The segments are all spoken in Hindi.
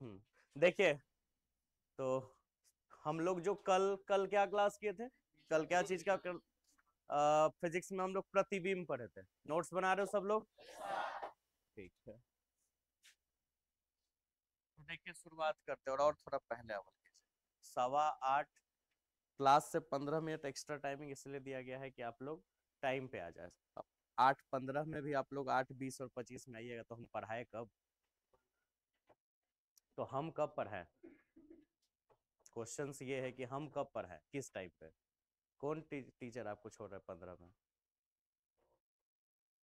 देखिए, तो हम लोग जो कल कल क्या क्लास किए थे, कल क्या चीज का फिजिक्स में हम लोग प्रतिबिंब पढ़े थे। नोट्स बना रहे हो सब लोग? ठीक है, तो देखिए शुरुआत करते हैं। और थोड़ा पहले अवल कीजिए। 8:15 क्लास से 15 मिनट एक्स्ट्रा टाइमिंग इसलिए दिया गया है कि आप लोग टाइम पे आ जाए। अब 8:15 में भी आप लोग 8:20 और 25 में आइएगा तो हम पढ़ाए कब? तो हम कब पढ़ाए? क्वेश्चन ये है कि हम कब पढ़ाए, किस टाइम पे? कौन टीचर आपको छोड़ रहा है 15 में?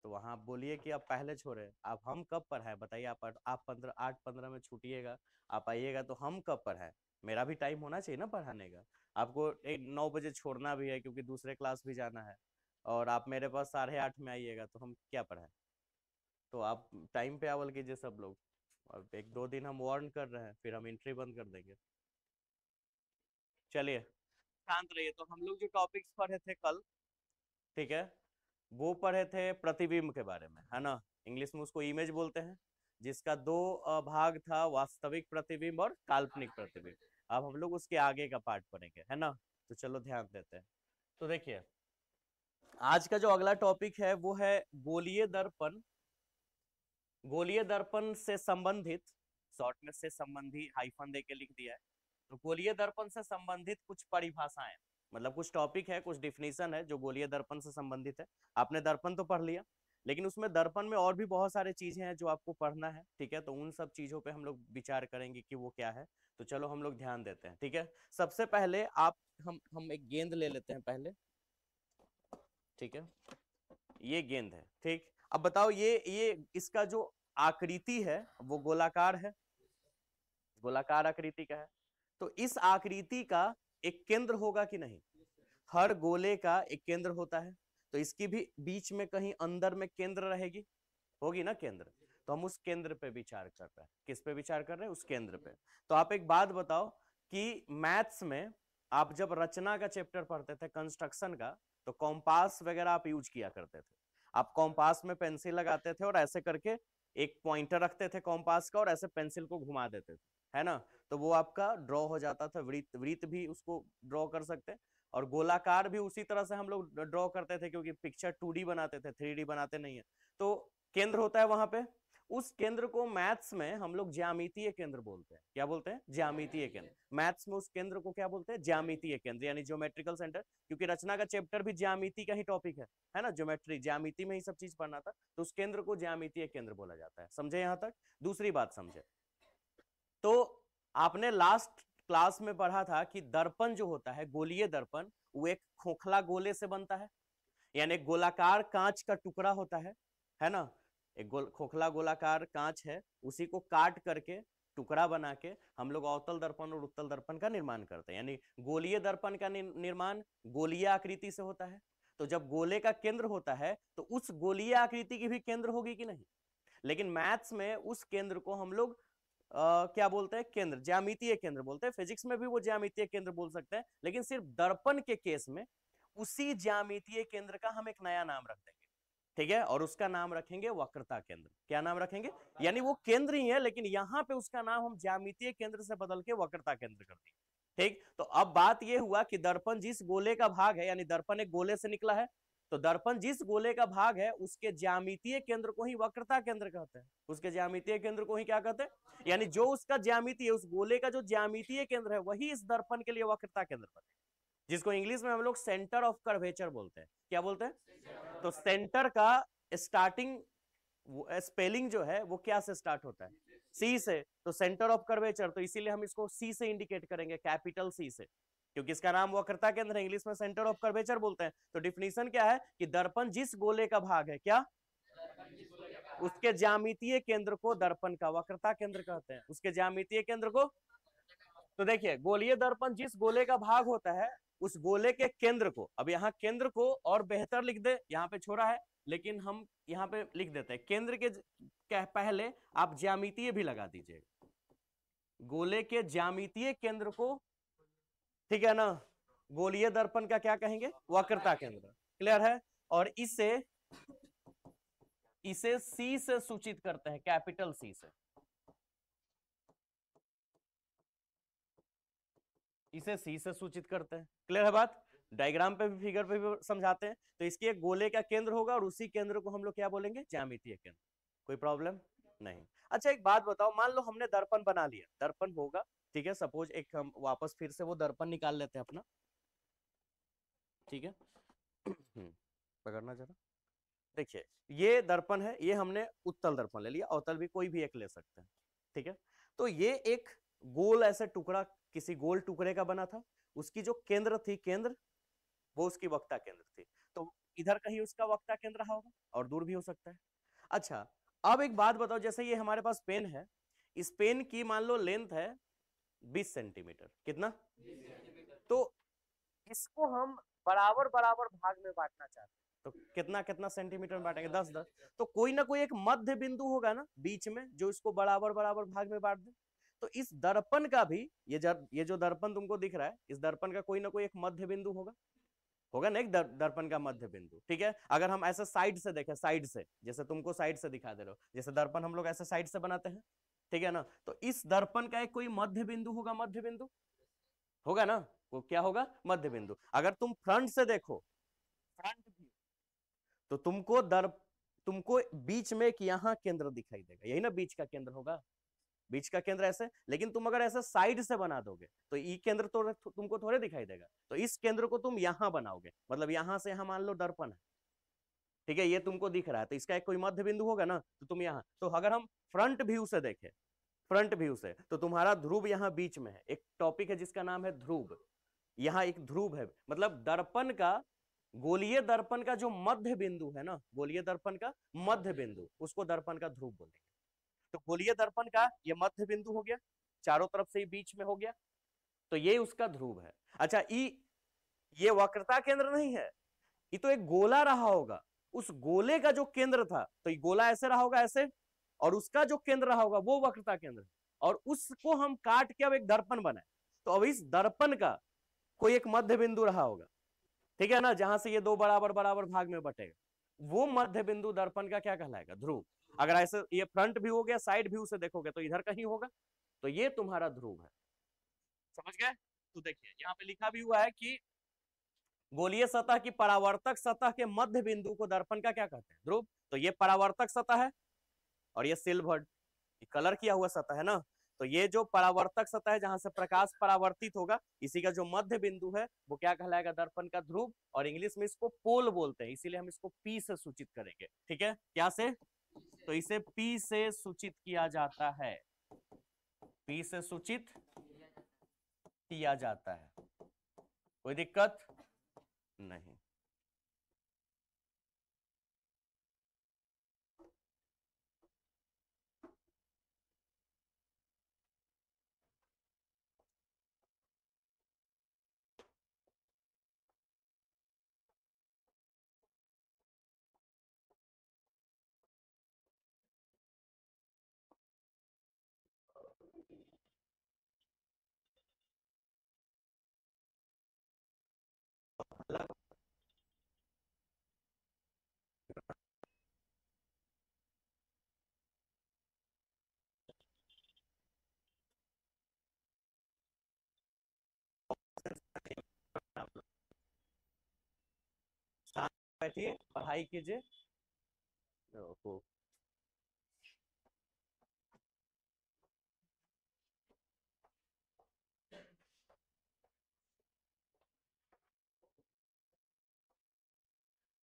तो वहां आप बोलिए कि आप पहले छोड़े। आप हम कब पढ़ाए बताइए। आप 8:15 में छूटिएगा, आप आइएगा तो हम कब पढ़ाए? मेरा भी टाइम होना चाहिए ना पढ़ाने का। आपको 9 बजे छोड़ना भी है क्योंकि दूसरे क्लास भी जाना है। और आप मेरे पास 8:30 में आइएगा तो हम क्या पढ़ाए? तो आप टाइम पे आवल कीजिए सब लोग। और 1-2 दिन हम वार्न कर रहे हैं, फिर हम एंट्री बंद कर देंगे। चलिए शांत रहिए। तो हम लोग जो टॉपिक्स पढ़े थे कल, ठीक है, वो पढ़े थे प्रतिबिंब के बारे में, है ना? इंग्लिश में उसको इमेज बोलते हैं, जिसका दो भाग था, वास्तविक प्रतिबिंब और काल्पनिक प्रतिबिंब। अब हम लोग उसके आगे का पार्ट पढ़ेंगे, है ना? तो चलो ध्यान देते हैं। तो देखिए, आज का जो अगला टॉपिक है वो है गोलीय दर्पण। गोलीय दर्पण से संबंधित, शॉर्ट में से संबंधी हाइफन दे के लिख दिया है। तो गोलीय दर्पण से संबंधित कुछ परिभाषाएं, मतलब कुछ टॉपिक है, कुछ डिफिनीशन है जो गोलीय दर्पण से संबंधित है। आपने दर्पण तो पढ़ लिया, लेकिन उसमें दर्पण में और भी बहुत सारे चीजें हैं जो आपको पढ़ना है, ठीक है? तो उन सब चीजों पे हम लोग विचार करेंगे कि वो क्या है। तो चलो हम लोग ध्यान देते हैं, ठीक है? सबसे पहले आप हम एक गेंद ले लेते हैं पहले, ठीक है? ये गेंद है, ठीक। अब बताओ, ये इसका जो आकृति है वो गोलाकार है, गोलाकार आकृति का है। तो इस आकृति का एक केंद्र होगा कि नहीं? हर गोले का एक केंद्र होता है। तो इसकी भी बीच में कहीं अंदर में केंद्र रहेगी, होगी ना केंद्र? तो हम उस केंद्र पे विचार कर रहे हैं। किस पे विचार कर रहे हैं? उस केंद्र पे। तो आप एक बात बताओ कि मैथ्स में आप जब रचना का चैप्टर पढ़ते थे, कंस्ट्रक्शन का, तो कॉम्पास वगैरह आप यूज किया करते थे। आप कॉम्पास में पेंसिल लगाते थे और ऐसे करके एक पॉइंटर रखते थे कॉम्पास का और ऐसे पेंसिल को घुमा देते थे, है ना? तो वो आपका ड्रॉ हो जाता था। वृत्त, वृत्त भी उसको ड्रॉ कर सकते हैं। और गोलाकार भी उसी तरह से हम लोग ड्रॉ करते थे, क्योंकि पिक्चर 2D बनाते थे, 3D बनाते नहीं है। तो केंद्र होता है वहां पे। उस केंद्र को मैथ्स में हम लोग ज्यामितीय केंद्र बोलते हैं। क्या बोलते हैं? ज्यामितीय केंद्र। मैथ्स में उस केंद्र को क्या बोलते हैं? ज्यामितीय केंद्र, यानी ज्योमेट्रिकल सेंटर। क्योंकि रचना का चैप्टर भी ज्यामिति का ही टॉपिक है ना? ज्योमेट्री, ज्यामिति में ही सब चीज पढ़ना था। तो उस केंद्र को ज्यामितीय केंद्र बोला जाता है। समझे यहां तक? दूसरी बात समझे, तो आपने लास्ट क्लास में पढ़ा था कि दर्पण जो होता है, गोलीय दर्पण, वो एक खोखला गोले से बनता है। यानी गोलाकार कांच का टुकड़ा होता है ना? एक खोखला गोलाकार कांच है, उसी को काट करके टुकड़ा बना के हम लोग अवतल दर्पण और उत्तल दर्पण का निर्माण करते हैं। यानी गोलीय दर्पण का निर्माण गोलीय आकृति से होता है। तो जब गोले का केंद्र होता है तो उस गोलीय आकृति की भी केंद्र होगी कि नहीं? लेकिन मैथ्स में उस केंद्र को हम लोग क्या बोलते हैं? केंद्र, ज्यामितीय केंद्र बोलते हैं। फिजिक्स में भी वो ज्यामितीय केंद्र बोल सकते हैं, लेकिन सिर्फ दर्पण के केस में उसी ज्यामितीय केंद्र का हम एक नया नाम रख देंगे, ठीक है? और उसका नाम रखेंगे वक्रता केंद्र। क्या नाम रखेंगे? यानी वो केंद्र ही है, लेकिन यहां पे उसका नाम हम ज्यामितीय केंद्र से बदल के वक्रता केंद्र कर देंगे, ठीक? तो अब बात यह हुआ कि दर्पण जिस गोले का भाग है, यानी दर्पण एक गोले से निकला है, तो दर्पण जिस गोले का भाग है उसके ज्यामितीय केंद्र को ही वक्रता केंद्र कहते हैं। उसके ज्यामितीय केंद्र को ही क्या कहते हैं? यानी जो उसका ज्यामितीय, उस गोले का जो ज्यामितीय केंद्र है, वही इस दर्पण के लिए वक्रता केंद्र बने, जिसको इंग्लिश में हम लोग सेंटर ऑफ कर्वेचर बोलते हैं। क्या बोलते हैं? तो सेंटर का स्टार्टिंग स्पेलिंग जो है वो क्या से स्टार्ट होता है? सी से। तो सेंटर ऑफ कर्वेचर, तो इसीलिए हम इसको सी से इंडिकेट करेंगे, कैपिटल सी से, क्योंकि इसका नाम वक्रता केंद्र है। इंग्लिश में सेंटर ऑफ कर्वेचर बोलते हैं। तो डिफिनीशन क्या है कि दर्पण जिस गोले का भाग है, क्या, उसके ज्यामितीय केंद्र को दर्पण का वक्रता केंद्र कहते हैं। उसके ज्यामितीय केंद्र को। तो देखिए, गोलीय दर्पण जिस गोले का भाग होता है, उस गोले के केंद्र को, अब यहाँ केंद्र को और बेहतर लिख दे, यहाँ पे छोड़ा है, लेकिन हम यहाँ पे लिख देते हैं केंद्र के पहले आप ज्यामितीय भी लगा दीजिएगा। गोले के ज्यामितीय केंद्र को, ठीक है ना, गोलीय दर्पण का क्या कहेंगे? वक्रता केंद्र। क्लियर है? और इसे इसे सी से सूचित करते हैं, कैपिटल सी से। इसे सी से सूचित करते हैं। क्लियर है बात? डायग्राम पे भी फिगर पे भी समझाते हैं। तो इसके एक गोले का केंद्र होगा और उसी केंद्र को हम लोग क्या बोलेंगे? ज्यामितीय केंद्र। कोई प्रॉब्लम नहीं। अच्छा एक बात बताओ, मान लो हमने दर्पण बना लिया, दर्पण होगा, ठीक है, सपोज एक हम वापस फिर से वो दर्पण निकाल लेते हैं अपना, ठीक है। पकड़ना जरा। देखिए ये दर्पण है, ये हमने उत्तल दर्पण ले लिया, अवतल भी कोई भी एक ले सकते हैं, ठीक है। तो ये एक गोल ऐसे टुकड़ा, किसी गोल टुकड़े का बना था, उसकी जो केंद्र थी, केंद्र वो उसकी वक्ता केंद्र थी। तो इधर कहीं उसका वक्ता केंद्र रहा होगा और दूर भी हो सकता है। अच्छा अब एक बात बताओ, जैसे ये हमारे पास पेन है, इस पेन की मान लो लेंथ है 20 सेंटीमीटर, कितना? 20 सेंटीमीटर। तो इसको हम बराबर बराबर भाग में बांटना चाहते हैं, तो कितना कितना सेंटीमीटर में बांटेंगे? 10 10। तो कोई ना कोई एक मध्य बिंदु होगा ना बीच में, जो इसको बराबर बराबर भाग में बांट दे। तो इस दर्पण का भी, ये जो दर्पण तुमको दिख रहा है, इस दर्पण का कोई ना कोई एक मध्य बिंदु होगा, होगा ना एक दर्पण का मध्य बिंदु, ठीक है। अगर हम ऐसे साइड से देखें, साइड से, जैसे तुमको साइड से दिखा दे रहे हो, जैसे दर्पण हम लोग ऐसे साइड से बनाते हैं, ठीक है ना, तो इस दर्पण का एक कोई मध्य बिंदु होगा, मध्य बिंदु होगा ना, वो क्या होगा? मध्य बिंदु। अगर तुम फ्रंट से देखो, फ्रंट व्यू, तो तुमको बीच में एक यहाँ केंद्र दिखाई देगा, यही ना बीच का केंद्र होगा, बीच का केंद्र ऐसे। लेकिन तुम अगर ऐसे साइड से बना दोगे तो ई केंद्र तो तुमको थोड़े दिखाई देगा, तो इस केंद्र को तुम यहां बनाओगे, मतलब यहां से यहां मान लो दर्पण है, ठीक है, ये तुमको दिख रहा है, तो इसका एक कोई मध्य बिंदु होगा ना, तो तुम यहाँ, तो अगर हम फ्रंट व्यू से देखें, फ्रंट व्यू से, तो तुम्हारा ध्रुव यहाँ बीच में है। एक टॉपिक है जिसका नाम है ध्रुव, यहाँ एक ध्रुव है, मतलब दर्पण का, गोलीय दर्पण का जो मध्य बिंदु है ना, गोलीय दर्पण का मध्य बिंदु, उसको दर्पण का ध्रुव बोलेंगे। तो गोलीय दर्पण का ये मध्य बिंदु हो गया, चारों तरफ से ही बीच में हो गया, तो ये उसका ध्रुव है। अच्छा ये वक्रता केंद्र नहीं है, ये तो एक गोला रहा होगा, उस गोले का जो केंद्र था, तो ये गोला ऐसे रहा होगा, ऐसे, और उसका जो केंद्र रहा होगा वो वक्रता केंद्र है, और उसको हम काट के अब एक दर्पण बनाए, तो अब इस दर्पण का कोई एक मध्य बिंदु रहा होगा, ठीक है ना, जहां से ये दो बराबर बराबर भाग में बटेगा, वो मध्य बिंदु दर्पण का क्या कहलाएगा? ध्रुव। अगर ऐसे ये फ्रंट व्यू हो गया, साइड व्यू से देखोगे तो इधर कहीं होगा, तो ये तुम्हारा ध्रुव है। समझ गए? तो देखिए यहाँ पे लिखा भी हुआ है कि गोलीय सतह की परावर्तक सतह के मध्य बिंदु को दर्पण का क्या कहते हैं? ध्रुव। तो ये परावर्तक सतह है और ये सिल्वर्ड, कलर किया हुआ सतह है ना, तो ये जो परावर्तक सतह है जहां से प्रकाश परावर्तित होगा, इसी का जो मध्य बिंदु है वो क्या कहलाएगा? दर्पण का ध्रुव। और इंग्लिश में इसको पोल बोलते हैं, इसीलिए हम इसको पी से सूचित करेंगे, ठीक है, क्या से? तो इसे पी से सूचित किया जाता है, पी से सूचित किया जाता है, कोई दिक्कत नहीं। बैठिए, पढ़ाई कीजिए। ओहो।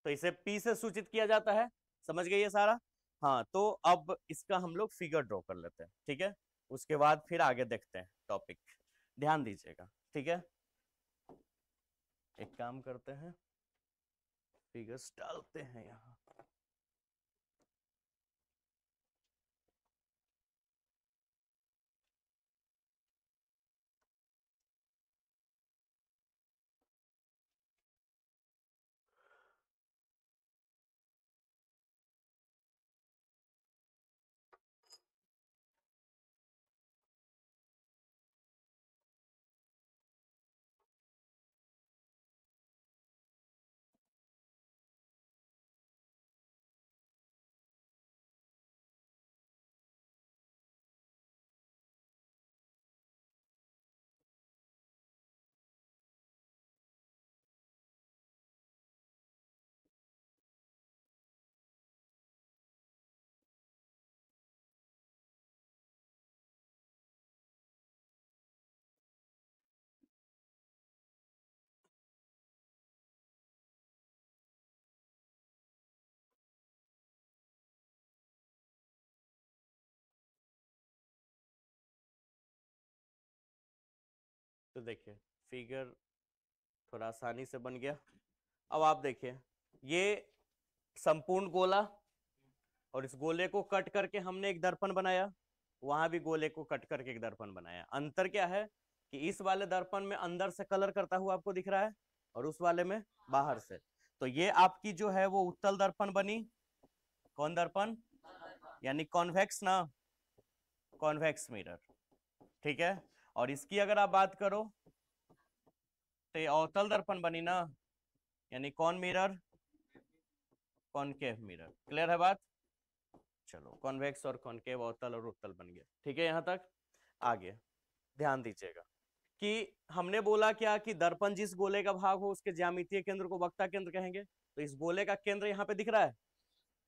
तो इसे पी से सूचित किया जाता है, समझ गए ये सारा? हाँ, तो अब इसका हम लोग फिगर ड्रॉ कर लेते हैं, ठीक है, उसके बाद फिर आगे देखते हैं टॉपिक, ध्यान दीजिएगा, ठीक है। एक काम करते हैं, फिगर्स डालते हैं यहाँ। तो देखिए फिगर थोड़ा आसानी से बन गया। अब आप देखिए ये संपूर्ण गोला, और इस गोले को कट करके हमने एक दर्पण बनाया, वहां भी गोले को कट करके एक दर्पण बनाया। अंतर क्या है कि इस वाले दर्पण में अंदर से कलर करता हुआ आपको दिख रहा है और उस वाले में बाहर से। तो ये आपकी जो है वो उत्तल दर्पण बनी। कौन दर्पण? यानी कॉन्वेक्स ना, कॉन्वेक्स मिरर। ठीक है। और इसकी अगर आप बात करो तो ये अवतल दर्पण बनी ना, यानी कौन मिरर? Concave mirror. क्लियर है बात? चलो कॉन्वेक्स और कॉनकेव, अवतल और उत्तल बन गया। ठीक है, यहां तक। आगे ध्यान दीजिएगा कि हमने बोला क्या कि दर्पण जिस गोले का भाग हो उसके ज्यामितीय केंद्र को वक्ता केंद्र कहेंगे। तो इस गोले का केंद्र यहाँ पे दिख रहा है,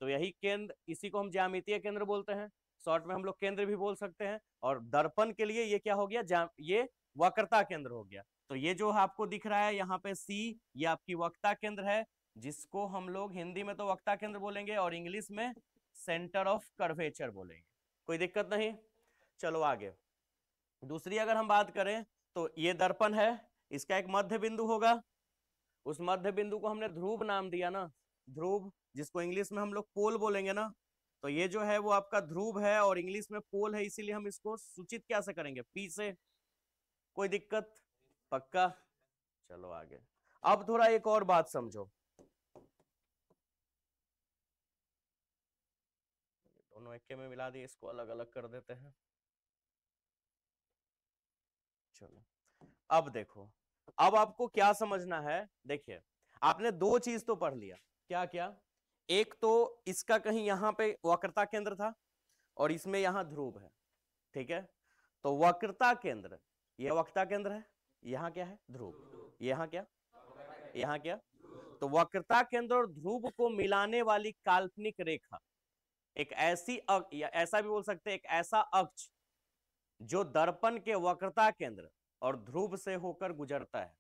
तो यही केंद्र, इसी को हम ज्यामितीय केंद्र बोलते हैं। शॉर्ट में हम लोग केंद्र भी बोल सकते हैं। और दर्पण के लिए ये क्या हो गया? ये वक्रता केंद्र हो गया। तो ये जो आपको दिख रहा है यहाँ पे सी, ये आपकी वक्ता केंद्र है, जिसको हम लोग हिंदी में तो वक्ता केंद्र बोलेंगे और इंग्लिश में सेंटर ऑफ कर्वेचर बोलेंगे। कोई दिक्कत नहीं। चलो आगे दूसरी अगर हम बात करें तो ये दर्पण है, इसका एक मध्य बिंदु होगा। उस मध्य बिंदु को हमने ध्रुव नाम दिया ना, ध्रुव, जिसको इंग्लिश में हम लोग पोल बोलेंगे ना। तो ये जो है वो आपका ध्रुव है और इंग्लिश में पोल है, इसीलिए हम इसको सूचित क्या से करेंगे? पी से। कोई दिक्कत? पक्का? चलो आगे। अब थोड़ा एक और बात समझो, दोनों एक में मिला दिए, इसको अलग अलग कर देते हैं। चलो अब देखो, अब आपको क्या समझना है। देखिए आपने दो चीज तो पढ़ लिया। क्या क्या? एक तो इसका कहीं यहां पे वक्रता केंद्र था और इसमें यहां ध्रुव है। ठीक है। तो वक्रता केंद्र, यह वक्रता केंद्र है, यहां क्या है? ध्रुव। यहां क्या? यहां क्या? तो वक्रता केंद्र और ध्रुव को मिलाने वाली काल्पनिक रेखा एक ऐसी या ऐसा भी बोल सकते हैं, एक ऐसा अक्ष जो दर्पण के वक्रता केंद्र और ध्रुव से होकर गुजरता है।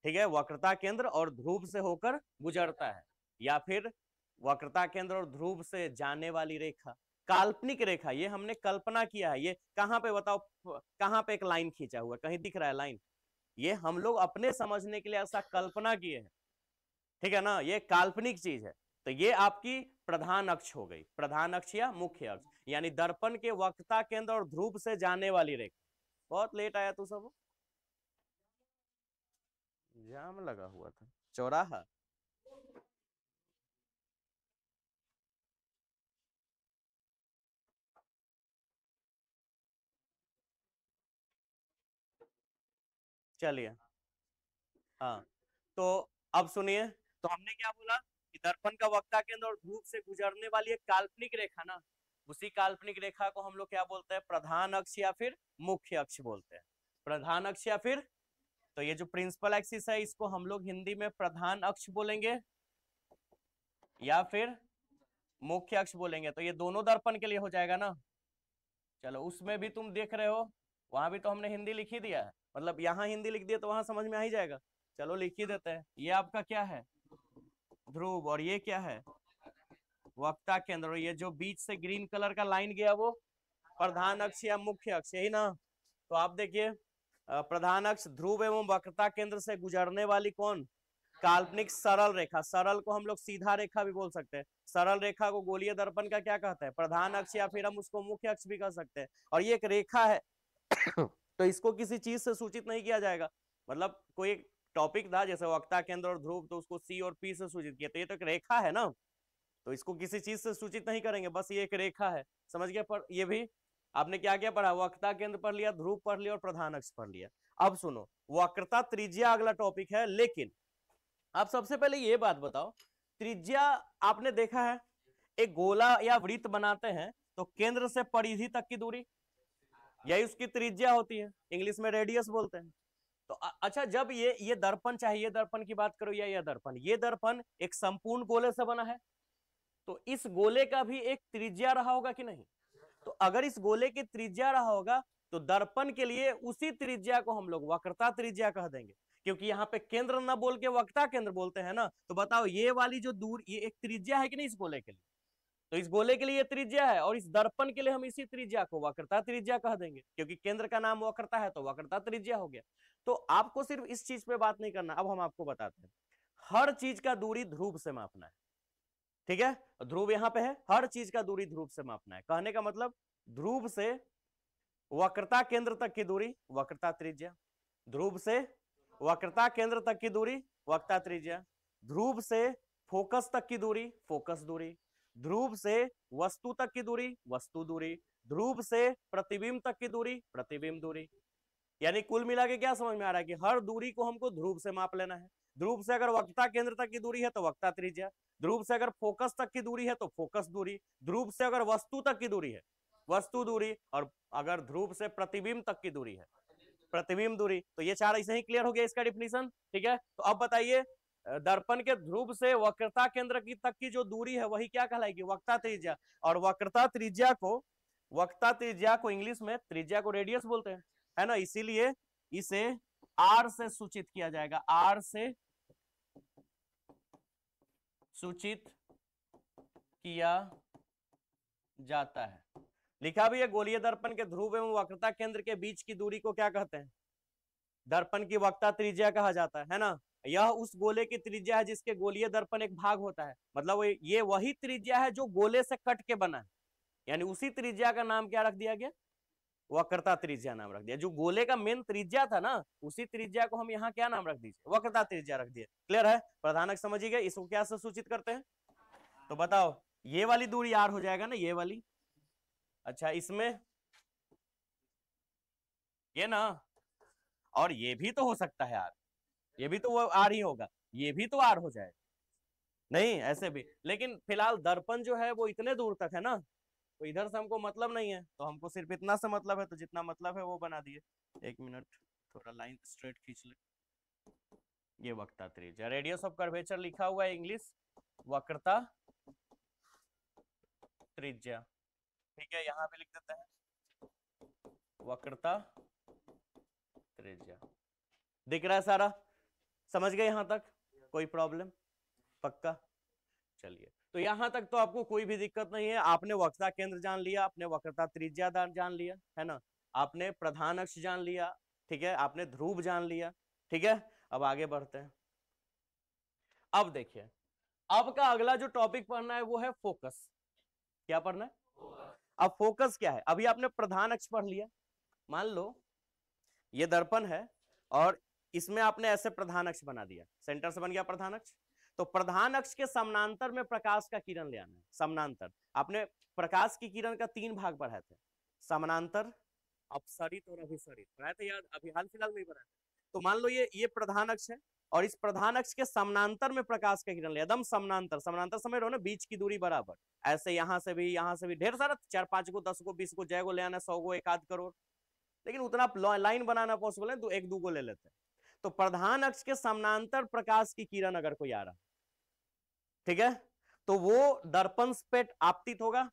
ठीक है, वक्रता केंद्र और ध्रुव से होकर गुजरता है, या फिर वक्रता केंद्र और ध्रुव से जाने वाली रेखा, काल्पनिक रेखा। ये हमने कल्पना किया है। ये कहां पे बताओ, कहां पे एक लाइन खींचा हुआ, कहीं दिख रहा है लाइन? ये हम लोग अपने समझने के लिए ऐसा कल्पना किए हैं। ठीक है ना, ये काल्पनिक चीज है। तो ये आपकी प्रधान अक्ष हो गई, प्रधान अक्ष या मुख्य अक्ष, यानी दर्पण के वक्रता केंद्र और ध्रुव से जाने वाली रेखा। बहुत लेट आया तू सब, जाम लगा हुआ था, चौराहा। चलिए हाँ, तो अब सुनिए। तो हमने क्या बोला कि दर्पण का वक्ता केंद्र और ध्रुव से गुजरने वाली एक काल्पनिक रेखा ना, उसी काल्पनिक रेखा को हम लोग क्या बोलते हैं? प्रधान अक्ष या फिर मुख्य अक्ष बोलते हैं। प्रधान अक्ष या फिर, तो ये जो प्रिंसिपल एक्सिस है इसको हम लोग हिंदी में प्रधान अक्ष बोलेंगे या फिर मुख्य अक्ष बोलेंगे। तो ये दोनों दर्पण के लिए हो जाएगा ना। चलो उसमें भी तुम देख रहे हो, वहां भी तो हमने हिंदी लिख ही दिया है, मतलब यहाँ हिंदी लिख दिया तो वहां समझ में आ ही जाएगा। चलो लिख ही देते हैं। ये आपका क्या है? ध्रुव। और ये क्या है? वक्ता केंद्र। और ये जो बीच से ग्रीन कलर का लाइन गया वो प्रधान अक्ष या मुख्य अक्ष, यही ना। तो आप देखिए प्रधान अक्ष ध्रुव एवं वक्रता केंद्र से गुजरने वाली कौन? काल्पनिक सरल रेखा। सरल को हम लोग सीधा रेखा भी बोल सकते हैं। सरल रेखा को गोलीय दर्पण का क्या कहते हैं? प्रधान अक्ष, या फिर हम उसको मुख्य अक्ष भी कह सकते हैं। और ये एक रेखा है तो इसको किसी चीज से सूचित नहीं किया जाएगा। मतलब कोई टॉपिक था जैसे वक्ता केंद्र और ध्रुव, तो उसको सी और पी से सूचित किया, तो ये तो एक रेखा है ना, तो इसको किसी चीज से सूचित नहीं करेंगे, बस ये एक रेखा है। समझ गया? पर ये भी आपने क्या क्या पढ़ा? वक्रता केंद्र पढ़ लिया, ध्रुव पढ़ लिया और प्रधान अक्ष पढ़ लिया। अब सुनो, वक्रता त्रिज्या अगला टॉपिक है। लेकिन आप सबसे पहले ये बात बताओ, त्रिज्या आपने देखा है, एक गोला या वृत्त बनाते हैं तो केंद्र से परिधि तक की दूरी, यही उसकी त्रिज्या होती है, इंग्लिश में रेडियस बोलते हैं। तो अच्छा, जब ये दर्पण, चाहे ये दर्पण की बात करो या ये दर्पण, ये दर्पण एक संपूर्ण गोले से बना है, तो इस गोले का भी एक त्रिज्या रहा होगा कि नहीं? तो अगर इस गोले की त्रिज्या रहा होगा तो दर्पण के लिए उसी त्रिज्या को हम लोग वक्रता त्रिज्या कह देंगे, क्योंकि यहाँ पे केंद्र ना बोल के वक्रता केंद्र बोलते हैं ना। तो बताओ, ये वाली जो दूर, ये एक त्रिज्या है कि नहीं इस गोले के लिए? तो इस गोले के लिए ये त्रिज्या है और इस दर्पण के लिए हम इसी त्रिज्या को वक्रता त्रिज्या कह देंगे, क्योंकि केंद्र का नाम वक्रता है तो वक्रता त्रिज्या हो गया। तो आपको सिर्फ इस चीज पे बात नहीं करना, अब हम आपको बताते हैं हर चीज का दूरी ध्रुव से मापना है। ठीक है, ध्रुव यहां पे है, हर चीज का दूरी ध्रुव से मापना है। कहने का मतलब ध्रुव से वक्रता केंद्र तक की दूरी वक्रता त्रिज्या, ध्रुव से वक्रता केंद्र तक की दूरी वक्रता त्रिज्या, ध्रुव से फोकस तक की दूरी फोकस दूरी, ध्रुव से वस्तु तक की दूरी वस्तु दूरी, ध्रुव से प्रतिबिंब तक की दूरी प्रतिबिंब दूरी। यानी कुल मिला के क्या समझ में आ रहा है कि हर दूरी को हमको ध्रुव से माप लेना है। ध्रुव से अगर वक्रता केंद्र तक की दूरी है तो वक्रता त्रिज्या, ध्रुव से अगर फोकस तक की दूरी है तो फोकस दूरी, ध्रुव से अगर वस्तु तक की दूरी है वस्तु दूरी, और अगर ध्रुव से प्रतिबिंब तक की दूरी है प्रतिबिंब दूरी। तो ये चार ऐसे ही क्लियर हो गया इसका डिफिनीशन। ठीक है, तो अब बताइए दर्पण के ध्रुव से वक्रता केंद्र की तक की जो दूरी है वही क्या कहलाएगी वक्रता त्रिज्या, और वक्रता त्रिज्या को इंग्लिश में त्रिज्या को रेडियस बोलते हैं, है ना, इसीलिए इसे आर से सूचित किया जाएगा, आर से सूचित किया जाता है। लिखा भी है गोलीय दर्पण के ध्रुव एवं वक्रता केंद्र के बीच की दूरी को क्या कहते हैं, दर्पण की वक्रता त्रिज्या कहा जाता है ना। यह उस गोले की त्रिज्या है जिसके गोलीय दर्पण एक भाग होता है, मतलब ये वही त्रिज्या है जो गोले से कट के बना है, यानी उसी त्रिज्या का नाम क्या रख दिया गया वक्रता त्रिज्या नाम रख दिया। जो गोले का मेन त्रिज्या था ना उसी त्रिज्या को हम यहाँ क्या नाम रख दीजिए वक्रता त्रिज्या रख दिया। क्लियर है, प्रधानक समझिए गए। इसको क्या से सूचित करते हैं तो बताओ, ये वाली दूरी आर हो जाएगा ना, ये वाली, अच्छा इसमें ये ना, और ये भी तो हो सकता है आर, ये भी तो वो आर ही होगा, ये भी तो आर हो जाए, नहीं ऐसे भी, लेकिन फिलहाल दर्पण जो है वो इतने दूर तक है ना, तो इधर से हमको मतलब नहीं है, तो हमको सिर्फ इतना से मतलब है, तो जितना मतलब है वो बना दिए। एक मिनट, थोड़ा लाइन स्ट्रेट खींच ले। ये वक्रता त्रिज्या, रेडियस ऑफ कर्वेचर लिखा हुआ है इंग्लिश वक्रता त्रिज्या। ठीक है, यहां पे लिख देते हैं वक्रता त्रिज्या। दिख रहा है सारा, समझ गए यहां तक, कोई प्रॉब्लम पक्का। चलिए, तो यहां तक तो आपको कोई भी दिक्कत नहीं है, आपने वक्रता केंद्र जान लिया, आपने वक्रता त्रिज्या जान लिया, है ना, आपने प्रधान अक्ष जान लिया, ठीक है, आपने ध्रुव जान लिया। ठीक है, अब आगे बढ़ते हैं। अब देखिए, अब का अगला जो टॉपिक पढ़ना है वो है फोकस। क्या पढ़ना है, अब फोकस क्या है। अभी आपने प्रधान अक्ष पढ़ लिया, मान लो ये दर्पण है और इसमें आपने ऐसे प्रधान अक्ष बना दिया, सेंटर से बन गया प्रधान अक्ष। तो प्रधान अक्ष के समानांतर में प्रकाश का किरण ले आना है, समानांतर। आपने प्रकाश की किरण का 3 भाग पढ़ाए थे, समानांतर, अपसरित और अभिसरित पढ़ाए थे, याद अभी हाल फिलहाल में ही पढ़ाए थे। तो मान लो ये प्रधान अक्ष है और इस प्रधान अक्ष के समानांतर में प्रकाश का किरण ले, एकदम समानांतर, समानांतर समझ रहे हो ना, बीच की दूरी बराबर, ऐसे यहां से भी ढेर सारा 4 5 को 10 को 20 को जय को ले आना, 100 को 1 आध करोड़, लेकिन उतना लाइन बनाना पॉसिबल है तो 1 2 को ले लेते हैं। तो प्रधान अक्ष के समानांतर प्रकाश की किरण अगर कोई आ रहा, ठीक है, तो वो दर्पण पे आपतित होगा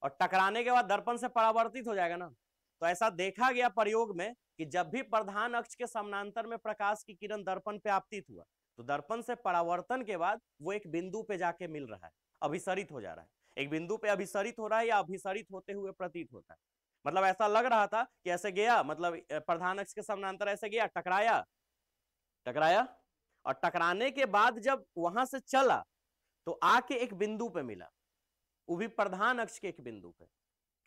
और टकराने के बाद दर्पण से परावर्तित हो जाएगा ना। तो ऐसा देखा गया प्रयोग में कि जब भी प्रधान अक्ष के समानांतर में प्रकाश की किरण दर्पण पे आपतित हुआ तो दर्पण से परावर्तन के बाद वो एक बिंदु पे जाके मिल रहा है, अभिसरित हो जा रहा है, एक बिंदु पे अभिसरित हो रहा है या अभिसरित होते हुए प्रतीत होता है। मतलब ऐसा लग रहा था कि ऐसे गया, मतलब प्रधान अक्ष के समानांतर ऐसे गया, टकराया और टकराने के बाद जब वहां से चला तो आके एक बिंदु पे मिला, वो भी प्रधान अक्ष के एक बिंदु पे।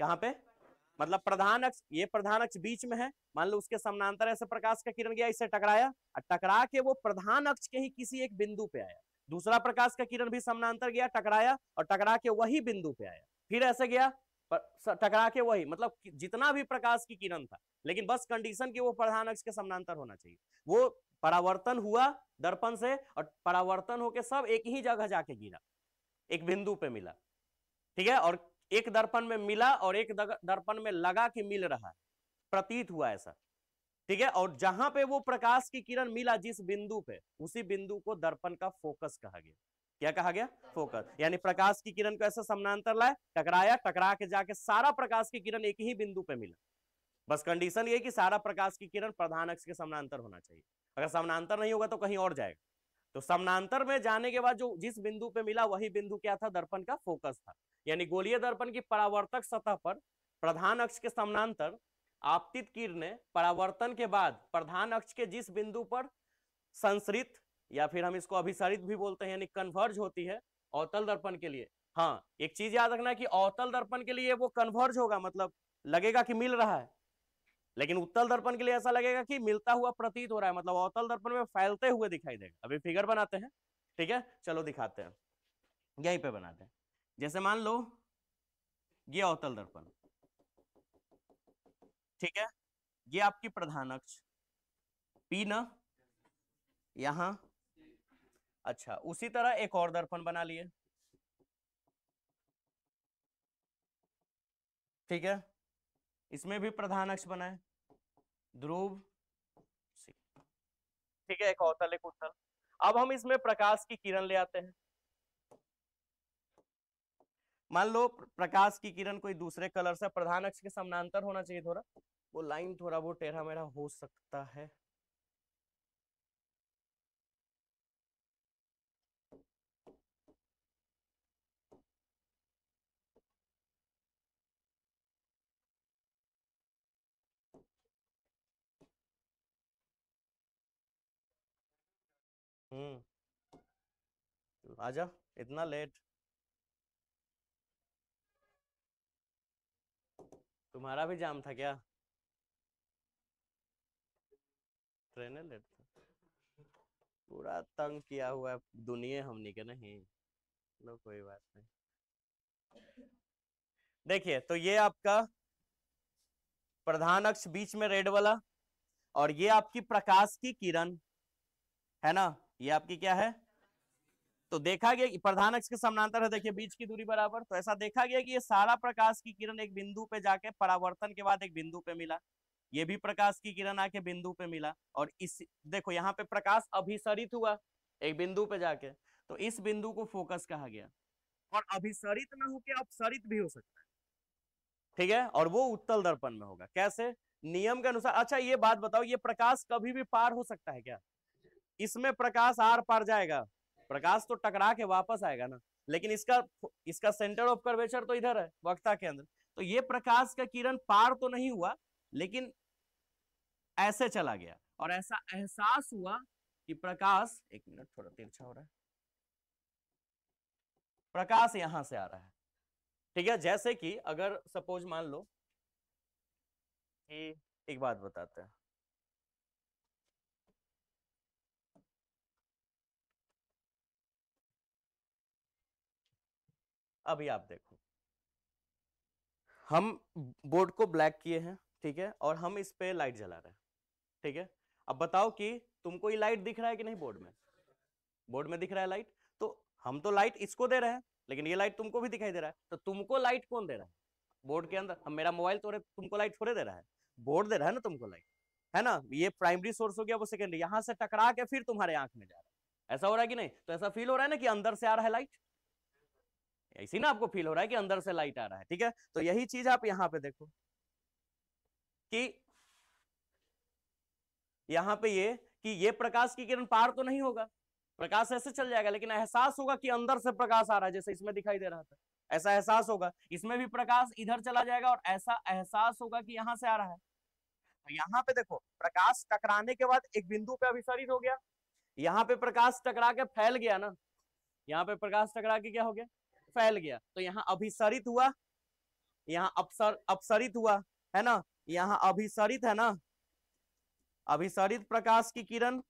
कहां पे, मतलब प्रधान अक्ष, ये प्रधान अक्ष बीच में है, मान लो उसके समानांतर ऐसे प्रकाश का किरण गया, इससे टकराया और टकरा के वो प्रधान अक्ष के ही किसी एक बिंदु पे आया। दूसरा प्रकाश का किरण भी समानांतर गया, टकराया और टकरा के वही बिंदु पे आया, फिर ऐसे गया टकरा के वही, मतलब जितना भी प्रकाश की किरण था, लेकिन बस कंडीशन की वो प्रधान अक्ष के समानांतर होना चाहिए। वो परावर्तन हुआ दर्पण से और परावर्तन होकर सब एक ही जगह जाके गिरा, एक बिंदु पे मिला। ठीक है, और एक दर्पण में मिला और एक दर्पण में लगा कि मिल रहा है, प्रतीत हुआ ऐसा। ठीक है, और जहां पे वो प्रकाश की किरण मिला जिस बिंदु पे, उसी बिंदु को दर्पण का फोकस कहा गया। क्या कहा गया, फोकस। यानी प्रकाश की किरण को ऐसे समानांतर लाए, टकराया, टकरा के जाके सारा प्रकाश की किरण एक ही बिंदु पे मिला। बस कंडीशन ये कि सारा प्रकाश की किरण प्रधान अक्ष के समानांतर होना चाहिए, अगर समानांतर नहीं होगा तो कहीं और जाएगा। तो समानांतर में जाने के बाद जो जिस बिंदु पे मिला वही बिंदु क्या था, दर्पण का फोकस था। यानी गोलीय दर्पण की परावर्तक सतह पर प्रधान अक्ष के समानांतर आपतित किरणें परावर्तन के बाद प्रधान अक्ष के जिस बिंदु पर संसरित या फिर हम इसको अभिसरित भी बोलते हैं, यानी कन्वर्ज होती है अवतल दर्पण के लिए। हाँ, एक चीज याद रखना कि अवतल दर्पण के लिए वो कन्वर्ज होगा, मतलब लगेगा कि मिल रहा है, लेकिन उत्तल दर्पण के लिए ऐसा लगेगा कि मिलता हुआ प्रतीत हो रहा है, मतलब अवतल दर्पण में फैलते हुए दिखाई देगा। अभी फिगर बनाते हैं, ठीक है, चलो दिखाते हैं, यहीं पे बनाते हैं। जैसे मान लो ये अवतल दर्पण, ठीक है, ये आपकी प्रधान अक्ष पी ना यहां। अच्छा, उसी तरह एक और दर्पण बना लिए, ठीक है, इसमें भी प्रधान अक्ष बनाए, ध्रुव, ठीक है, एक अवतल एक उत्तल। अब हम इसमें प्रकाश की किरण ले आते हैं। मान लो प्रकाश की किरण कोई दूसरे कलर से, प्रधान अक्ष के समानांतर होना चाहिए, थोड़ा वो लाइन थोड़ा वो टेढ़ा मेढ़ा हो सकता है। आजा, इतना लेट, तुम्हारा भी जाम था क्या? ट्रेन लेट था, पूरा तंग किया हुआ है दुनिया हमनी के, नहीं लो कोई बात नहीं। देखिए, तो ये आपका प्रधान अक्ष बीच में रेड वाला, और ये आपकी प्रकाश की किरण है ना, ये आपकी क्या है? तो देखा गया कि प्रधान अक्ष के समानांतर है, देखिए बीच की दूरी बराबर, तो ऐसा देखा गया कि ये सारा प्रकाश की किरण एक बिंदु पे जाके परावर्तन के बाद एक बिंदु पे मिला, ये भी प्रकाश की किरण आके बिंदु पे मिला, और इस देखो यहाँ पे प्रकाश अभिसरित हुआ एक बिंदु पे जाके, तो इस बिंदु को फोकस कहा गया। और अभिसरित ना होकर अपसरित भी हो सकता है, ठीक है, और वो उत्तल दर्पण में होगा। कैसे? नियम के अनुसार। अच्छा ये बात बताओ, ये प्रकाश कभी भी पार हो सकता है क्या? इसमें प्रकाश आर पार जाएगा, प्रकाश तो टकरा के वापस आएगा ना, लेकिन इसका इसका सेंटर ऑफ कर्वेचर तो इधर है, वक्ता के अंदर, तो ये प्रकाश का किरण पार तो नहीं हुआ, लेकिन ऐसे चला गया, और ऐसा एहसास हुआ कि प्रकाश, एक मिनट थोड़ा तिरछा हो रहा है, प्रकाश यहां से आ रहा है, ठीक है। जैसे कि अगर सपोज मान लो कि, एक बात बताते हैं, अभी आप देखो, हम बोर्ड को ब्लैक किए हैं, ठीक है, और हम इस पे लाइट जला रहे हैं, ठीक है। अब बताओ कि तुमको ये लाइट दिख रहा है कि नहीं? बोर्ड में, बोर्ड में दिख रहा है लाइट, तो हम तो लाइट इसको दे रहे हैं, लेकिन ये लाइट तुमको भी दिखाई दे रहा है, तो तुमको लाइट कौन दे रहा है? बोर्ड के अंदर। हम, मेरा मोबाइल तो तुमको लाइट थोड़े दे रहा है, बोर्ड दे रहा है ना तुमको लाइट, है ना। ये प्राइमरी सोर्स हो गया, वो सेकेंडरी, यहां से टकरा के फिर तुम्हारे आंख में जा रहा है, ऐसा हो रहा है कि नहीं? तो ऐसा फील हो रहा है ना कि अंदर से आ रहा है लाइट, ऐसी ना आपको फील हो रहा है कि अंदर से लाइट आ रहा है, ठीक है। तो यही चीज आप यहां पे देखो कि यहां पे ये कि ये प्रकाश की किरण पार तो नहीं होगा, प्रकाश ऐसे चल जाएगा, लेकिन एहसास होगा कि अंदर से प्रकाश आ रहा है, जैसे इसमें दिखाई दे रहा था, ऐसा एहसास होगा। इसमें भी प्रकाश इधर चला जाएगा और ऐसा एहसास होगा कि यहां से आ रहा है। तो यहाँ पे देखो, प्रकाश टकराने के बाद एक बिंदु पे अभिसरित हो गया, यहाँ पे प्रकाश टकरा के फैल गया ना, यहाँ पे प्रकाश टकरा के क्या हो गया? फैल गया। तो यहाँ अभिसरित हुआ, यहाँ अपसरित हुआ, है ना, यहाँ अभिसरित है ना, अभिसरित प्रकाश की किरण,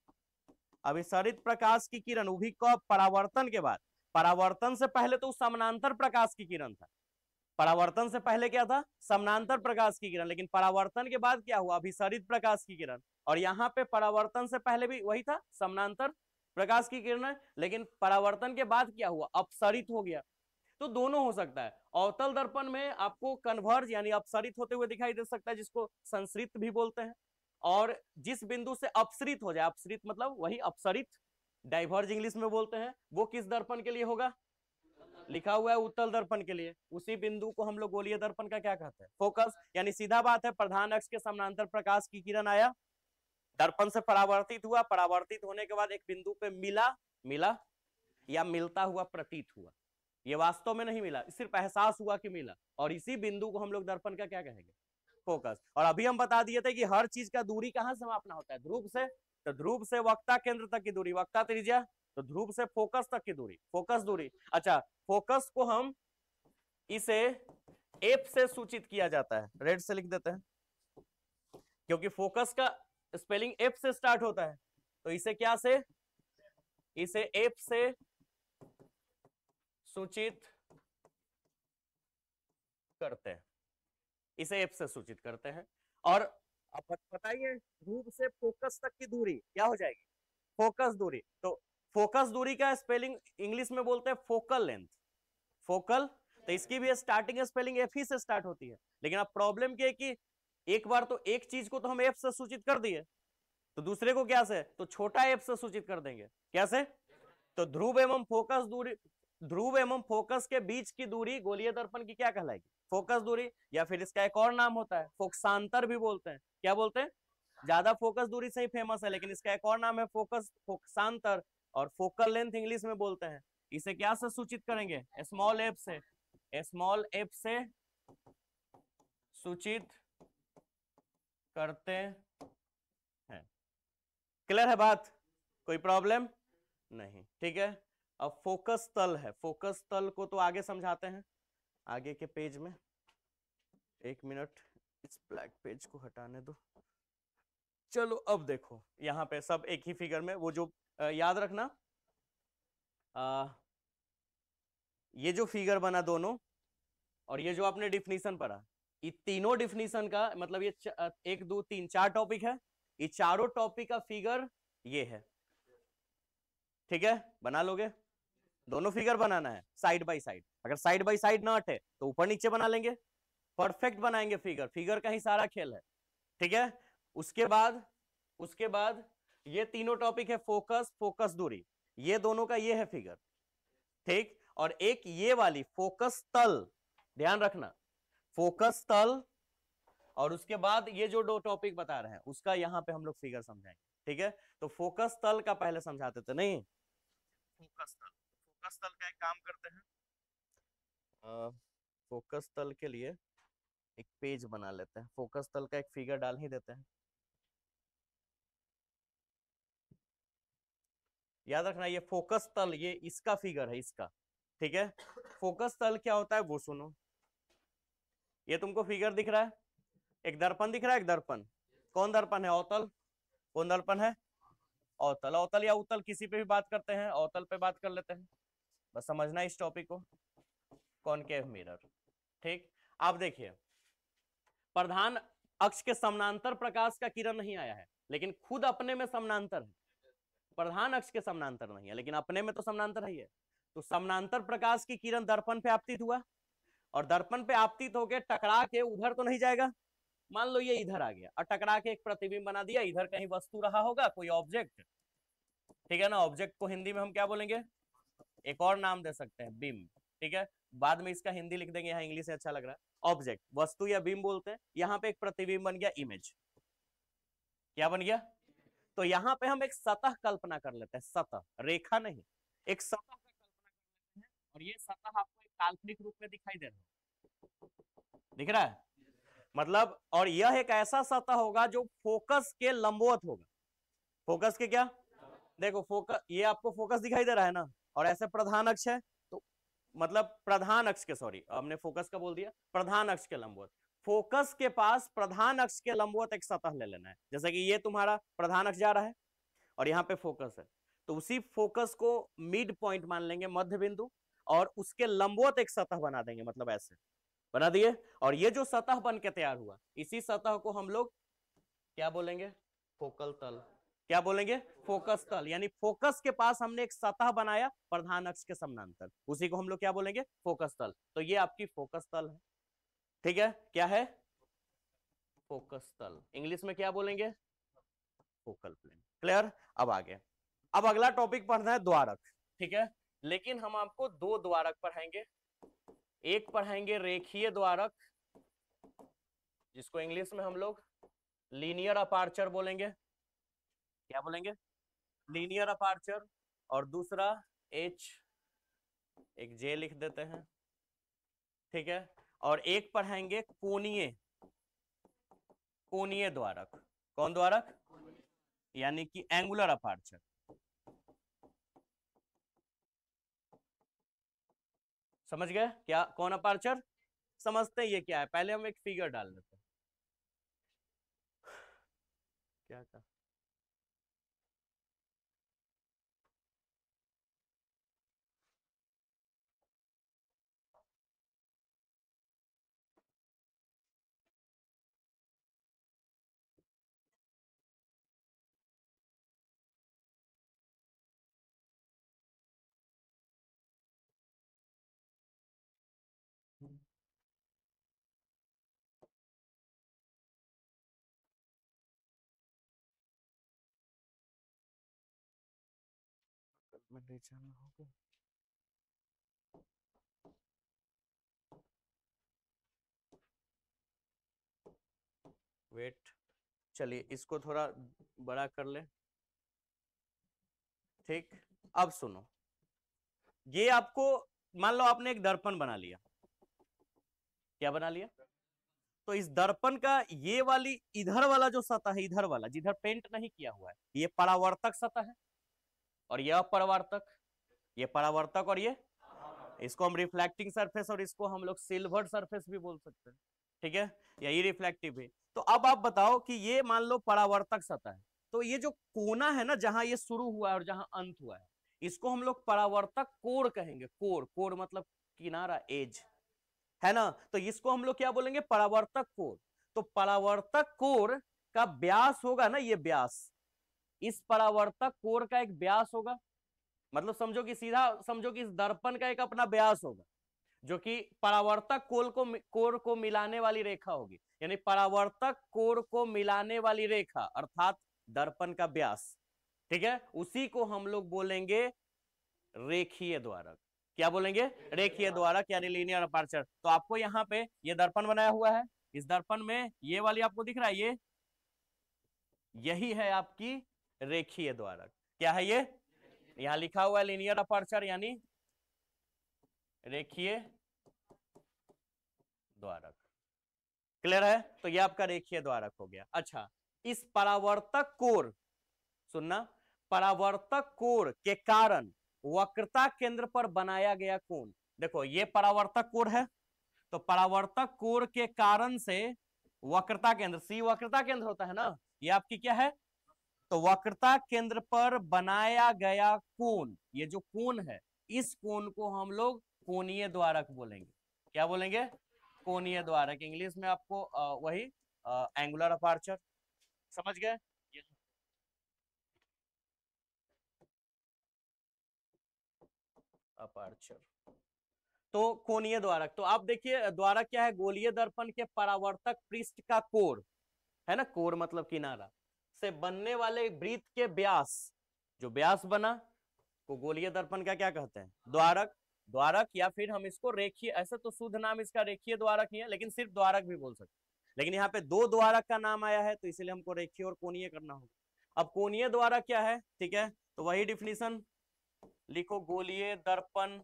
अभिसरित प्रकाश की किरण वो भी कब? परावर्तन के बाद। परावर्तन से पहले तो समानांतर प्रकाश की किरण था, परावर्तन से पहले क्या था? समानांतर प्रकाश की किरण, लेकिन परावर्तन के बाद क्या हुआ? अभिसरित प्रकाश की किरण। और यहाँ पे परावर्तन से पहले भी वही था, समानांतर प्रकाश की किरण, लेकिन परावर्तन के बाद क्या हुआ? अपसरित हो गया। तो दोनों हो सकता है। अवतल दर्पण में आपको कन्वर्ज यानी अपसरित होते हुए दिखाई दे सकता है, जिसको संसरित भी बोलते हैं, और जिस बिंदु से अपसरित हो जाए, अपसरित मतलब वही अपसरित, डाइवर्ज इंग्लिश में बोलते हैं, वो किस दर्पण के लिए होगा? लिखा हुआ है उत्तल दर्पण के लिए। उसी बिंदु को हम लोग गोलीय दर्पण का क्या कहते हैं? फोकस। यानी सीधा बात है, प्रधान अक्ष के समानांतर प्रकाश की किरण आया, दर्पण से परावर्तित हुआ, परावर्तित होने के बाद एक बिंदु पे मिला, मिला या मिलता हुआ प्रतीत हुआ, ये वास्तव में नहीं मिला, सिर्फ एहसास हुआ कि मिला, और इसी बिंदु को हम लोग दर्पण का क्या कहेंगे, फोकस। और अभी हम बता दिए थे कि हर चीज का दूरी कहां से मापना होता है, ध्रुव से। तो ध्रुव से वक्ता केंद्र तक की दूरी वक्ता त्रिज्या, तो ध्रुव से फोकस तक की दूरी फोकस दूरी। अच्छा, फोकस को हम इसे एफ से सूचित किया जाता है, रेड से लिख देते हैं, क्योंकि फोकस का स्पेलिंग एफ से स्टार्ट होता है, तो इसे क्या से, इसे एफ से सूचित करते हैं, इसे एफ से सूचित करते हैं। और अब बताइए ध्रुव से फोकस तक की दूरी क्या हो जाएगी, फोकस दूरी। तो फोकस दूरी का स्पेलिंग इंग्लिश में बोलते हैं फोकल लेंथ, फोकल। तो इसकी भी स्टार्टिंग स्पेलिंग एफ ही से स्टार्ट होती है, लेकिन अब प्रॉब्लम क्या है कि एक बार तो एक चीज को तो हम एफ से सूचित कर दिए, तो दूसरे को क्या से, तो छोटा एफ से सूचित कर देंगे, क्या से, तो ध्रुव एवं फोकस दूरी, ध्रुव एवं फोकस के बीच की दूरी गोलीय दर्पण की क्या कहलाएगी, फोकस दूरी। या फिर इसका एक और नाम होता है फोकसांतर भी बोलते हैं, क्या बोलते हैं, ज्यादा फोकस दूरी से ही फेमस है, लेकिन इसका एक और नाम है फोकसांतर। और फोकल लेंथ इंग्लिश में बोलते हैं। इसे क्या से सूचित करेंगे, स्मॉल एफ से, स्मॉल एफ से सूचित करते हैं। क्लियर है बात, कोई प्रॉब्लम नहीं, ठीक है। अब फोकस तल है, फोकस तल को तो आगे समझाते हैं आगे के पेज में। एक मिनट, इस ब्लैक पेज को हटाने दो। चलो अब देखो यहाँ पे सब एक ही फिगर में, वो जो याद रखना, ये जो फिगर बना दोनों, और ये जो आपने डिफिनीशन पढ़ा, ये तीनों डिफिनीशन का मतलब ये 1 2 3 4 टॉपिक है, ये चारों टॉपिक का फिगर ये है, ठीक है। बना लोगे, दोनों फिगर बनाना है साइड बाय साइड, अगर साइड बाय साइड ना हटे तो ऊपर नीचे बना लेंगे, परफेक्ट बनाएंगे फिगर, फिगर का ही सारा खेल है, ठीक है। उसके बाद ये तीनों टॉपिक है फोकस, फोकस दूरी, ये दोनों का ये है फिगर, ठीक। और एक ये वाली फोकस तल, ध्यान रखना, फोकस तल, और उसके बाद ये जो दो टॉपिक बता रहे हैं उसका यहाँ पे हम लोग फिगर समझाएंगे, ठीक है। तो फोकस तल का पहले समझाते थे, नहीं, फोकस तल का एक काम करते हैं, फोकस तल के लिए एक पेज बना लेते हैं, फोकस तल का एक फिगर डाल ही देते हैं। याद रखना ये फोकस तल, ये इसका फिगर है, इसका, ठीक है। फोकस तल क्या होता है वो सुनो, ये तुमको फिगर दिख रहा है, एक दर्पण दिख रहा है, एक दर्पण, कौन दर्पण है, अवतल, कौन दर्पण है, अवतल, अवतल या उत्तल किसी पे भी बात करते हैं, अवतल पे बात कर लेते हैं, बस समझना इस टॉपिक को, कॉनकेव मिरर, ठीक। आप देखिए प्रधान अक्ष के समानांतर प्रकाश का किरण नहीं आया है, लेकिन खुद अपने में समानांतर है, प्रधान अक्ष के समानांतर नहीं है लेकिन अपने में तो समानांतर ही है। तो समानांतर प्रकाश की किरण दर्पण पे आपतित हुआ, और दर्पण पे आपतित होके टकरा के उधर तो नहीं जाएगा, मान लो ये इधर आ गया और टकरा के एक प्रतिबिंब बना दिया, इधर कहीं वस्तु रहा होगा, कोई ऑब्जेक्ट, ठीक है ना। ऑब्जेक्ट को हिंदी में हम क्या बोलेंगे, एक और नाम दे सकते हैं बिंब, ठीक है, बाद में इसका हिंदी लिख देंगे, यहाँ इंग्लिश से अच्छा लग रहा है, ऑब्जेक्ट वस्तु या बिंब बोलते हैं। यहाँ पे एक प्रतिबिंब बन गया, इमेज, क्या बन गया, तो यहाँ पे हम एक सतह कल्पना कर लेते हैं, सतह, रेखा नहीं, एक सतह का कल्पना कर लेते हैं, और ये सतह आपको एक काल्पनिक रूप में दिखाई दे रहा है, दिख रहा है, मतलब, और यह एक ऐसा सतह होगा जो फोकस के लंबवत होगा, फोकस के क्या, देखो फोकस, ये आपको फोकस दिखाई दे रहा है ना, और ऐसे प्रधान अक्ष है, तो मतलब प्रधान अक्ष के, सॉरी हमने फोकस का बोल दिया, प्रधान अक्ष के लंबवत, फोकस के पास प्रधान अक्ष के लंबवत एक सतह ले लेना है, जैसे कि ये तुम्हारा प्रधान अक्ष जा रहा है और यहाँ पे फोकस है, तो उसी फोकस को मिड पॉइंट मान लेंगे, मध्य बिंदु, और उसके लंबवत एक सतह बना देंगे, मतलब ऐसे बना दिए, और ये जो सतह बन के तैयार हुआ, इसी सतह को हम लोग क्या बोलेंगे, फोकल तल, क्या बोलेंगे, फोकस तल, यानी फोकस के पास हमने एक सतह बनाया प्रधान अक्ष के समानांतर, उसी को हम लोग क्या बोलेंगे, फोकस तल। तो ये आपकी फोकस तल है, ठीक है, क्या है, फोकस तल, इंग्लिश में क्या बोलेंगे, फोकल प्लेन, क्लियर। अब आगे, अब अगला टॉपिक पढ़ना है द्वारक, ठीक है, लेकिन हम आपको दो द्वारक पढ़ाएंगे, एक पढ़ाएंगे रेखीय द्वारक, जिसको इंग्लिश में हम लोग लीनियर अपार्चर बोलेंगे, क्या बोलेंगे, लीनियर अपार्चर, और दूसरा H, एक J लिख देते हैं, ठीक है। और एक पढ़ाएंगे कोणीय, कोणीय द्वारक। कौन द्वारक? यानी कि एंगुलर अपर्चर। समझ गए क्या कौन अपर्चर? समझते हैं ये क्या है, पहले हम एक फिगर डाल देते हैं। क्या था? वेट, चलिए इसको थोड़ा बड़ा कर ले, ठीक। अब सुनो, ये आपको, मान लो आपने एक दर्पण बना लिया। क्या बना लिया? तो इस दर्पण का ये वाली इधर वाला जो सतह है, इधर वाला जिधर पेंट नहीं किया हुआ है, ये परावर्तक सतह है, और यह अपरावर्तक, ये परावर्तक और ये, इसको हम रिफ्लेक्टिंग सरफेस और इसको हम लोग सिल्वर सरफेस भी बोल सकते हैं, ठीक है। यही रिफ्लेक्टिव है। तो अब आप बताओ कि ये मान लो परावर्तक सतह है, तो ये जो कोना है ना, जहां ये शुरू हुआ है और जहां अंत हुआ है, इसको हम लोग परावर्तक कोण कहेंगे। कोण, कोण मतलब किनारा, एज, है ना। तो इसको हम लोग क्या बोलेंगे? परावर्तक कोण। तो परावर्तक कोण का व्यास होगा ना, ये व्यास, इस परावर्तक कोण का एक व्यास होगा। मतलब समझो कि सीधा समझो कि इस दर्पण का एक अपना व्यास होगा, जो कि परावर्तक कोण को मिलाने वाली रेखा होगी। यानी परावर्तक कोण को मिलाने वाली रेखा अर्थात दर्पण का व्यास, ठीक है। उसी को हम लोग बोलेंगे रेखीय द्वारक। क्या बोलेंगे? रेखीय द्वारक यानी लीनियर अपर्चर। तो आपको यहाँ पे ये दर्पण बनाया हुआ है, इस दर्पण में ये वाली आपको दिख रहा है, ये यही है आपकी रेखीय द्वारक। क्या है ये? यहां लिखा हुआ है लीनियर अपर्चर यानी रेखीय द्वारक। क्लियर है? तो ये आपका रेखीय द्वारक हो गया। अच्छा, इस परावर्तक कोण, सुनना, परावर्तक कोण के कारण वक्रता केंद्र पर बनाया गया कोण। देखो ये परावर्तक कोण है, तो परावर्तक कोण के कारण से वक्रता केंद्र, सी वक्रता केंद्र होता है ना, ये आपकी क्या है? तो वक्रता केंद्र पर बनाया गया कोण, ये जो कोण है, इस कोण को हम लोग कोणीय द्वारक बोलेंगे। क्या बोलेंगे? कोणीय द्वारक। इंग्लिश में आपको वही एंगुलर अपर्चर। समझ गए? अपर्चर तो कोणीय द्वारक। तो आप देखिए द्वारक क्या है? गोलीय दर्पण के परावर्तक पृष्ठ का कोण, है ना, कोण मतलब किनारा, से बनने वाले वृत्त के व्यास, जो व्यास बना को गोलीय दर्पण का क्या कहते हैं? द्वारक। द्वारक, या फिर हम इसको रेखीय, ऐसे तो शुद्ध नाम इसका रेखीय द्वारक ही है, लेकिन सिर्फ द्वारक भी बोल सकते हैं। लेकिन यहाँ पे दो द्वारक का नाम आया है, तो इसलिए हमको रेखीय और कोणीय करना होगा। अब कोणीय द्वारक क्या है? ठीक है, तो वही डिफिनीशन लिखो, गोलीय दर्पण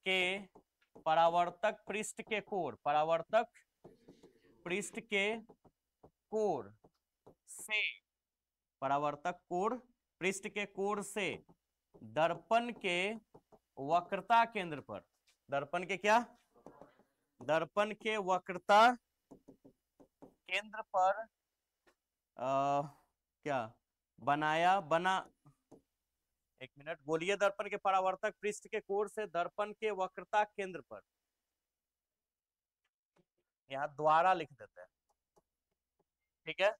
के परावर्तक पृष्ठ के कोण, परावर्तक पृष्ठ के कोण से, परावर्तक कोण पृष्ठ के कोण से दर्पण के वक्रता केंद्र पर, दर्पण के क्या? दर्पण के वक्रता केंद्र पर क्या बनाया, बना, एक मिनट, गोलीय दर्पण के परावर्तक पृष्ठ के कोण से दर्पण के वक्रता केंद्र पर, यहाँ द्वारा लिख देते हैं, ठीक है।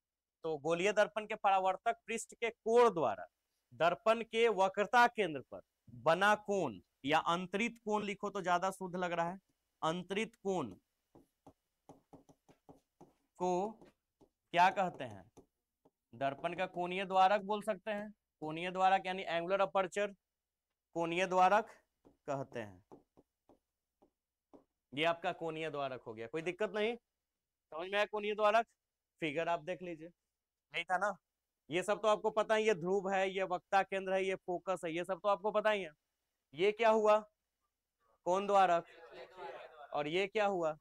तो गोलीय दर्पण के परावर्तक पृष्ठ के कोण द्वारा दर्पण के वक्रता केंद्र पर बना कोण, या अंतरित कोण लिखो तो ज्यादा शुद्ध लग रहा है, अंतरित कोण को क्या कहते हैं? दर्पण का कोणीय द्वारक बोल सकते हैं। कोणीय द्वारक यानी एंगुलर अपर्चर, कोणीय द्वारक कहते हैं। ये आपका कोणीय द्वारक हो गया, कोई दिक्कत नहीं, समझ में आया? कोणीय द्वारक फिगर आप देख लीजिए, नहीं था ना? ये सब तो आपको पता ही, ये ध्रुव है, ये वक्ता केंद्र है, ये फोकस है, ये सब तो आपको पता ही है। ये क्या हुआ? कोण द्वारक। और ये क्या हुआ?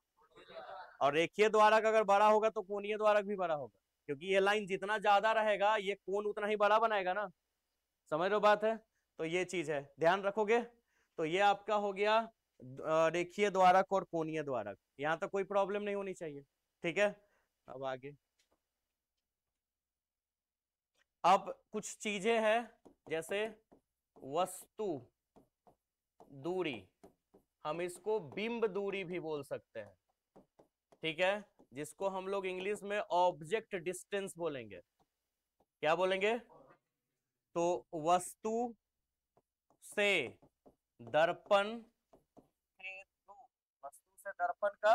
और रेखीय द्वारक अगर बड़ा होगा तो कोणीय द्वारक भी बड़ा होगा, क्योंकि ये लाइन जितना ज्यादा रहेगा ये कोण उतना ही बड़ा बनाएगा ना। समझ लो बात है। तो ये चीज है, ध्यान रखोगे। तो ये आपका हो गया रेखीय द्वारक और कोणीय द्वारक, यहां तक कोई प्रॉब्लम नहीं होनी चाहिए। ठीक है, अब आगे। अब कुछ चीजें हैं, जैसे वस्तु दूरी, हम इसको बिंब दूरी भी बोल सकते हैं। ठीक है, जिसको हम लोग इंग्लिश में ऑब्जेक्ट डिस्टेंस बोलेंगे। क्या बोलेंगे? तो वस्तु से दर्पण के ध्रुव, वस्तु से दर्पण का,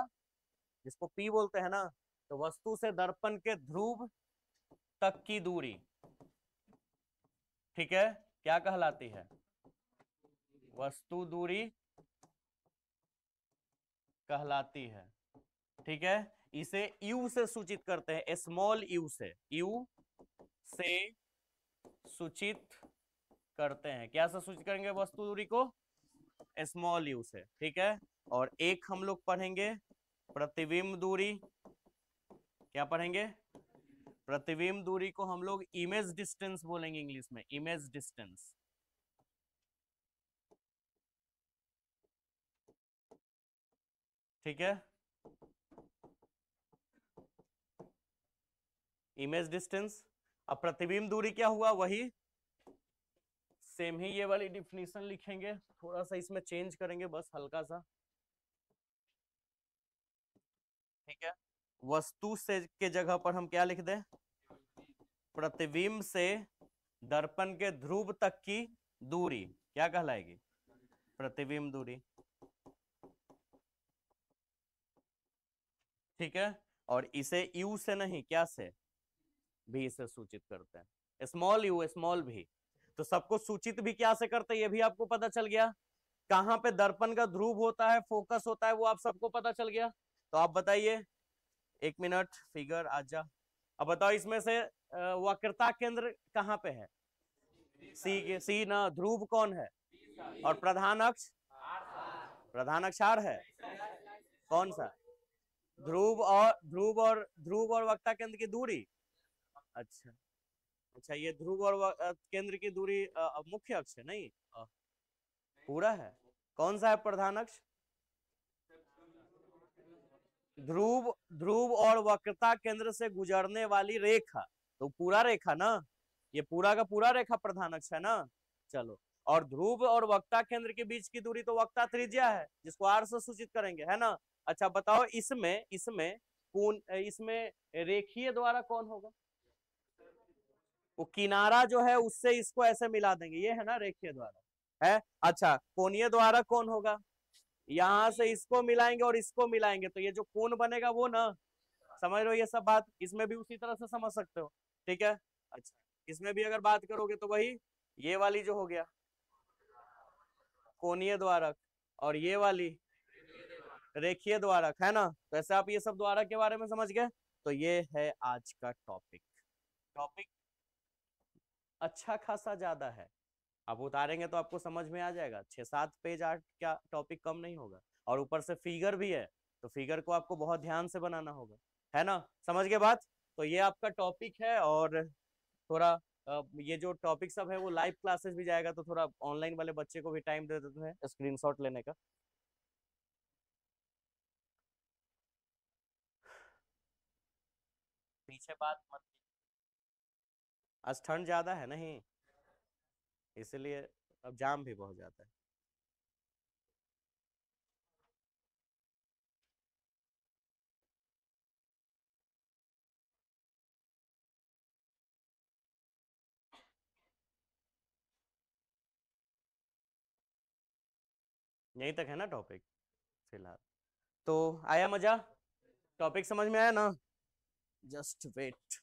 जिसको पी बोलते हैं ना, तो वस्तु से दर्पण के ध्रुव तक की दूरी, ठीक है, क्या कहलाती है? वस्तु दूरी कहलाती है। ठीक है, इसे यू से सूचित करते हैं, स्मॉल यू से, यू से सूचित करते हैं। क्या से सूचित करेंगे वस्तु दूरी को? स्मॉल यू से। ठीक है, और एक हम लोग पढ़ेंगे प्रतिबिंब दूरी। क्या पढ़ेंगे? प्रतिबिंब दूरी को हम लोग इमेज डिस्टेंस बोलेंगे इंग्लिश में, इमेज डिस्टेंस। ठीक है, इमेज डिस्टेंस। अब प्रतिबिंब दूरी क्या हुआ? वही सेम ही ये वाली डिफिनीशन लिखेंगे, थोड़ा सा इसमें चेंज करेंगे बस हल्का सा। ठीक है, वस्तु से के जगह पर हम क्या लिख दें? प्रतिबिंब से दर्पण के ध्रुव तक की दूरी क्या कहलाएगी? प्रतिबिंब दूरी। ठीक है, और इसे यू से नहीं, क्या से? भी से सूचित करते हैं, स्मॉल यू स्मॉल भी। तो सबको सूचित भी क्या से करते हैं, ये भी आपको पता चल गया। कहां पे दर्पण का ध्रुव होता है, फोकस होता है, वो आप सबको पता चल गया। तो आप बताइए, एक मिनट, फिगर आजा। अब बताओ इसमें से वक्रता केंद्र कहां पे है? सी के, सी ना। ध्रुव कौन है? और प्रधान अक्ष? प्रधान अक्ष आर है। कौन सा? ध्रुव और वक्ता केंद्र की दूरी। अच्छा, अच्छा, ये ध्रुव और केंद्र की दूरी मुख्य अक्ष है नहीं? पूरा है। कौन सा है प्रधान अक्ष? ध्रुव, ध्रुव और वक्रता केंद्र से गुजरने वाली रेखा, तो पूरा रेखा ना, ये पूरा का पूरा रेखा प्रधान अक्ष है ना। चलो, और ध्रुव और वक्ता केंद्र के बीच की दूरी तो वक्ता त्रिज्या है, जिसको आर से सूचित करेंगे, है ना। अच्छा बताओ, इसमें इसमें कौन, इसमें रेखीय द्वारा कौन होगा? वो किनारा जो है उससे इसको ऐसे मिला देंगे, ये है ना रेखीय द्वारा है। अच्छा, कोणीय द्वारा कौन होगा? यहां से इसको मिलाएंगे और इसको मिलाएंगे, तो ये जो कोण बनेगा वो ना। समझ रहे हो ये सब बात? इसमें भी उसी तरह से समझ सकते हो। ठीक है, अच्छा, इसमें भी अगर बात करोगे तो वही, ये वाली जो हो गया कोणीय द्वारक, और ये वाली रेखीय द्वारक, है ना। तो ऐसे आप ये सब द्वारक के बारे में समझ गए। तो ये है आज का टॉपिक। टॉपिक अच्छा खासा ज्यादा है, आप उतारेंगे तो आपको समझ में आ जाएगा। 6-7 पेज आर्ट का टॉपिक कम नहीं होगा, और ऊपर से फिगर भी है, तो फिगर को आपको बहुत ध्यान से बनाना होगा, है ना। समझ गए बात? तो ये आपका टॉपिक है, और थोड़ा ये जो टॉपिक सब है वो लाइव क्लासेस भी जाएगा, तो थोड़ा ऑनलाइन वाले बच्चे को भी टाइम दे देते हैं स्क्रीनशॉट लेने का। पीछे बात मत, आज ठंड ज्यादा है नहीं, इसलिए अब जाम भी बहुत जाता है। यहीं तक है ना टॉपिक फिलहाल। तो आया मजा? टॉपिक समझ में आया ना? Just wait.